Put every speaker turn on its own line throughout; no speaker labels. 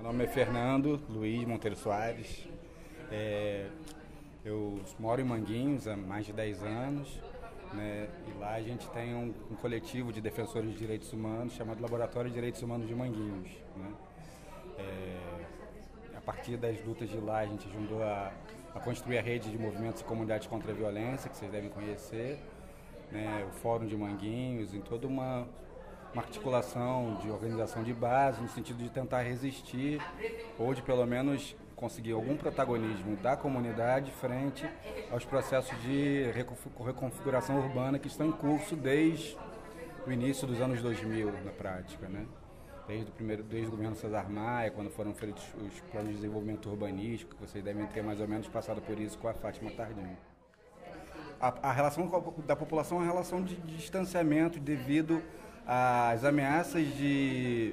Meu nome é Fernando Luiz Monteiro Soares. Eu moro em Manguinhos há mais de 10 anos, né? E lá a gente tem um coletivo de defensores de direitos humanos chamado Laboratório de Direitos Humanos de Manguinhos, né? A partir das lutas de lá a gente ajudou a construir a rede de movimentos e comunidades contra a violência, que vocês devem conhecer, né? O Fórum de Manguinhos, em toda uma articulação de organização de base, no sentido de tentar resistir ou de pelo menos conseguir algum protagonismo da comunidade frente aos processos de reconfiguração urbana que estão em curso desde o início dos anos 2000 na prática, né? Desde o governo Cesar Maia, quando foram feitos os planos de desenvolvimento urbanístico, que vocês devem ter mais ou menos passado por isso com a Fátima Tardim. A relação da população é uma relação de distanciamento devido às ameaças de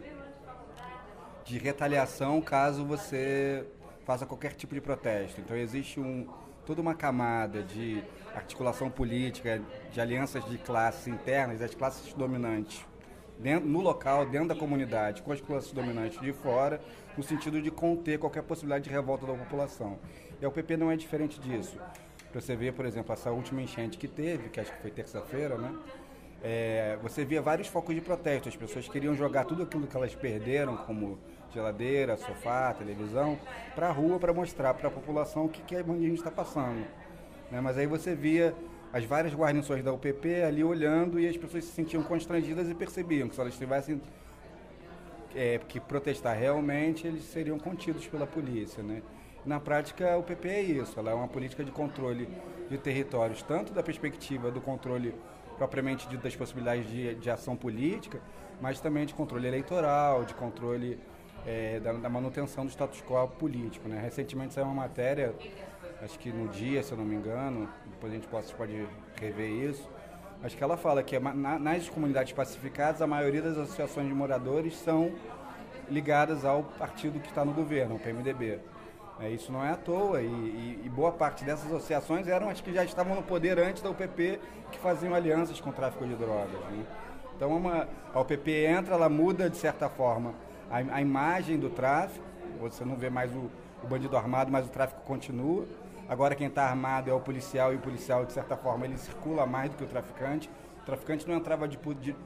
retaliação caso você faça qualquer tipo de protesto. Então existe toda uma camada de articulação política, de alianças de classes internas, das classes dominantes no local, dentro da comunidade, com as classes dominantes de fora, no sentido de conter qualquer possibilidade de revolta da população. E o PP não é diferente disso. Para você ver, por exemplo, essa última enchente que teve, que acho que foi terça-feira, né? Você via vários focos de protesto. As pessoas queriam jogar tudo aquilo que elas perderam, como geladeira, sofá, televisão, para a rua para mostrar para a população o que a Manguinhos está passando, né? Mas aí você via as várias guarnições da UPP ali olhando e as pessoas se sentiam constrangidas e percebiam que se elas tivessem que protestar realmente, eles seriam contidos pela polícia, né? Na prática, o PP é isso, ela é uma política de controle de territórios, tanto da perspectiva do controle propriamente dito das possibilidades de ação política, mas também de controle eleitoral, de controle da manutenção do status quo político, né? Recentemente saiu uma matéria, acho que no Dia, se eu não me engano, depois a gente pode rever isso, acho que ela fala que nas comunidades pacificadas, a maioria das associações de moradores são ligadas ao partido que está no governo, ao PMDB. Isso não é à toa, e boa parte dessas associações eram as que já estavam no poder antes da UPP, que faziam alianças com o tráfico de drogas, né? Então a UPP entra, ela muda de certa forma a imagem do tráfico, você não vê mais o bandido armado, mas o tráfico continua. Agora quem está armado é o policial, e o policial, de certa forma, ele circula mais do que o traficante. O traficante não entrava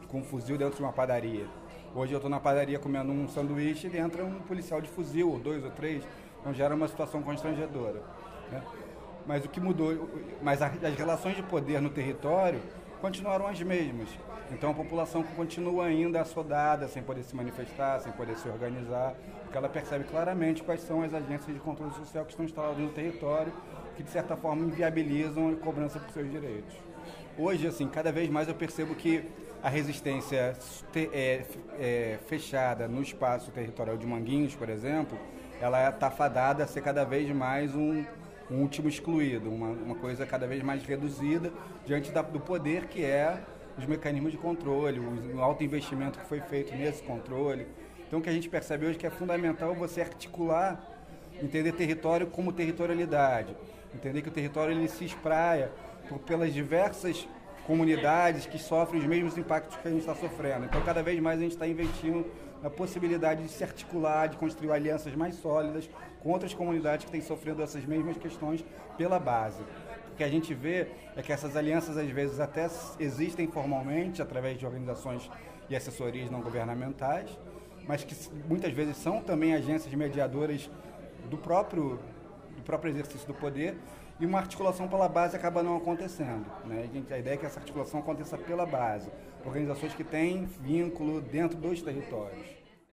com um fuzil dentro de uma padaria. Hoje eu estou na padaria comendo um sanduíche e entra um policial de fuzil, ou 2 ou 3, então gera uma situação constrangedora, né? Mas o que mudou, mas as relações de poder no território continuaram as mesmas. Então a população continua ainda assodada, sem poder se manifestar, sem poder se organizar, porque ela percebe claramente quais são as agências de controle social que estão instaladas no território, que de certa forma inviabilizam a cobrança por seus direitos. Hoje, assim, cada vez mais eu percebo que a resistência fechada no espaço territorial de Manguinhos, por exemplo, ela está fadada a ser cada vez mais um último excluído, uma coisa cada vez mais reduzida diante do poder que é os mecanismos de controle, o alto investimento que foi feito nesse controle. Então o que a gente percebe hoje é que é fundamental você articular, entender território como territorialidade, entender que o território ele se espraia pelas diversas comunidades que sofrem os mesmos impactos que a gente está sofrendo. Então cada vez mais a gente está investindo na possibilidade de se articular, de construir alianças mais sólidas com outras comunidades que têm sofrido essas mesmas questões pela base. O que a gente vê é que essas alianças às vezes até existem formalmente através de organizações e assessorias não governamentais, mas que muitas vezes são também agências mediadoras do próprio exercício do poder, e uma articulação pela base acaba não acontecendo, né? A ideia é que essa articulação aconteça pela base, organizações que têm vínculo dentro dos territórios.